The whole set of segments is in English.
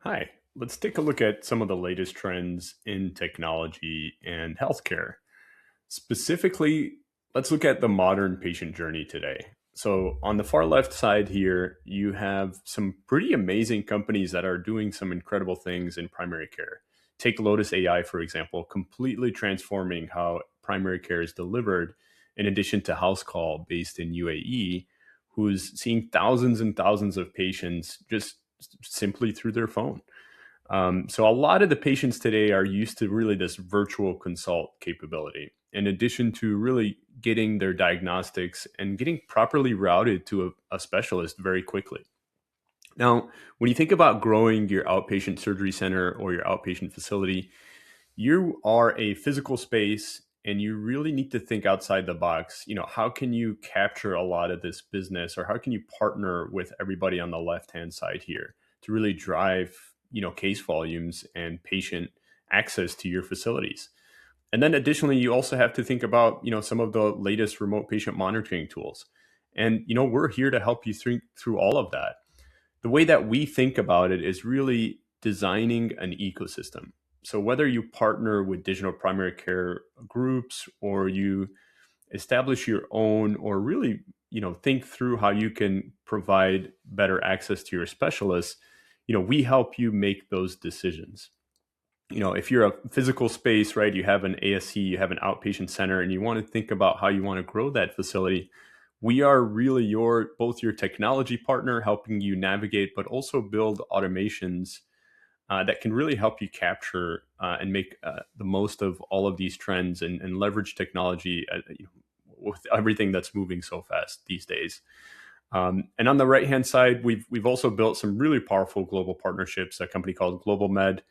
Hi, let's take a look at some of the latest trends in technology and healthcare. Specifically, let's look at the modern patient journey today. So, on the far left side here, you have some pretty amazing companies that are doing some incredible things in primary care. Take Lotus AI, for example, completely transforming how primary care is delivered, in addition to House Call based in UAE, who's seeing thousands and thousands of patients just simply through their phone. So a lot of the patients today are used to really this virtual consult capability, in addition to really getting their diagnostics and getting properly routed to a specialist very quickly. Now, when you think about growing your outpatient surgery center or your outpatient facility, you are a physical space and you really need to think outside the box. How can you capture a lot of this business, or how can you partner with everybody on the left hand side here to really drive case volumes and patient access to your facilities? And then additionally, you also have to think about some of the latest remote patient monitoring tools. And we're here to help you think through all of that. The way that we think about it is really designing an ecosystem. So whether you partner with digital primary care groups, or you establish your own, or really think through how you can provide better access to your specialists, we help you make those decisions. If you're a physical space, right, you have an ASC, you have an outpatient center, and you want to think about how you want to grow that facility, we are really both your technology partner, helping you navigate, but also build automations that can really help you capture and make the most of all of these trends, and leverage technology with everything that's moving so fast these days. And on the right hand side, we've also built some really powerful global partnerships. A company called Global Med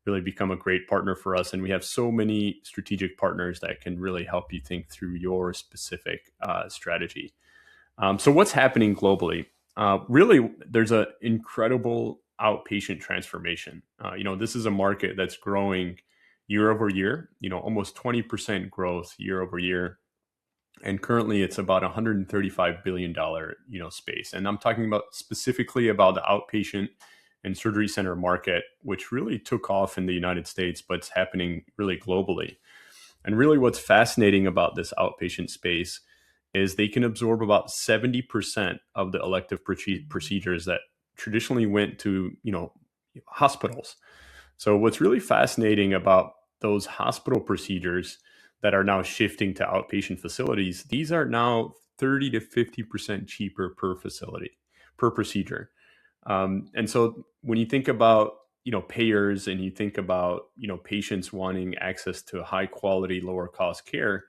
really become a great partner for us, and we have so many strategic partners that can really help you think through your specific strategy. So what's happening globally? Really, there's an incredible outpatient transformation. This is a market that's growing year over year. Almost 20% growth year over year, and currently it's about $135 billion space. And I'm talking about specifically about the outpatient and surgery center market, which really took off in the United States, but it's happening really globally. And really, what's fascinating about this outpatient space is they can absorb about 70% of the elective procedures that traditionally went to hospitals. So what's really fascinating about those hospital procedures that are now shifting to outpatient facilities, these are now 30 to 50% cheaper per facility, per procedure. And so when you think about payers, and you think about patients wanting access to high quality, lower cost care,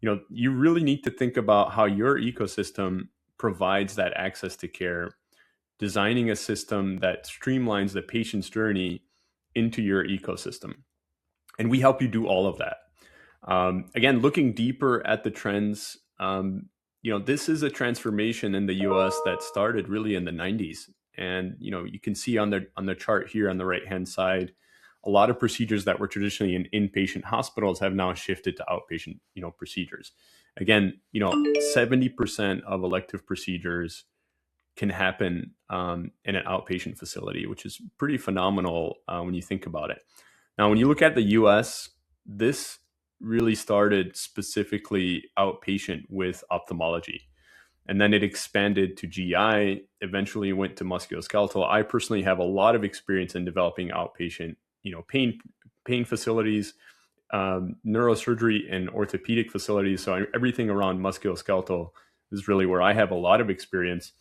you really need to think about how your ecosystem provides that access to care, designing a system that streamlines the patient's journey into your ecosystem. And we help you do all of that. Again, looking deeper at the trends, this is a transformation in the US that started really in the 90s. And you can see on the chart here on the right hand side, a lot of procedures that were traditionally in inpatient hospitals have now shifted to outpatient procedures. Again, 70% of elective procedures can happen in an outpatient facility, which is pretty phenomenal when you think about it. Now, when you look at the US, this really started specifically outpatient with ophthalmology. And then it expanded to GI, eventually went to musculoskeletal. I personally have a lot of experience in developing outpatient, pain facilities, neurosurgery and orthopedic facilities. So everything around musculoskeletal is really where I have a lot of experience.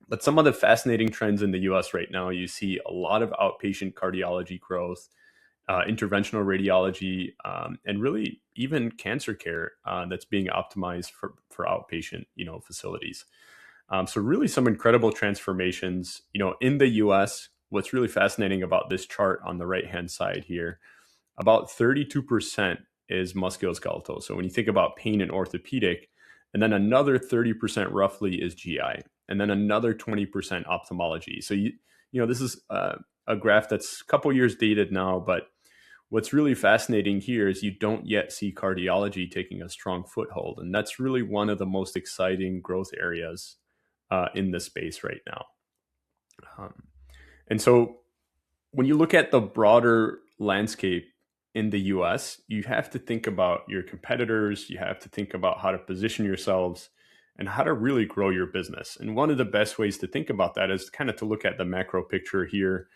But some of the fascinating trends in the US right now, you see a lot of outpatient cardiology growth, interventional radiology, and really even cancer care that's being optimized for outpatient facilities. So really some incredible transformations in the US. What's really fascinating about this chart on the right hand side here, about 32% is musculoskeletal. So when you think about pain and orthopedic, and then another 30% roughly is GI, and then another 20% ophthalmology. So this is a graph that's a couple years dated now, but what's really fascinating here is you don't yet see cardiology taking a strong foothold, and that's really one of the most exciting growth areas in the space right now. And so When you look at the broader landscape in the US, you have to think about your competitors, you have to think about how to position yourselves and how to really grow your business. And one of the best ways to think about that is kind of to look at the macro picture here.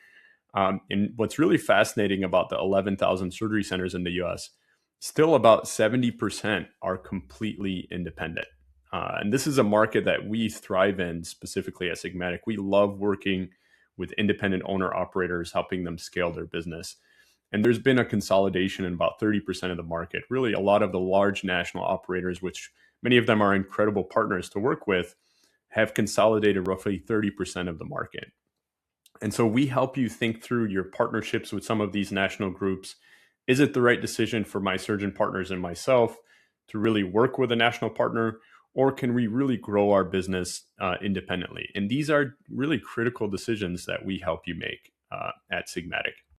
And what's really fascinating about the 11,000 surgery centers in the US, still about 70% are completely independent. And this is a market that we thrive in specifically at Sigmatic. We love working with independent owner operators, helping them scale their business. And there's been a consolidation in about 30% of the market. Really, a lot of the large national operators, which many of them are incredible partners to work with, have consolidated roughly 30% of the market. And so we help you think through your partnerships with some of these national groups. Is it the right decision for my surgeon partners and myself to really work with a national partner, or can we really grow our business independently? And these are really critical decisions that we help you make at Sigmatic.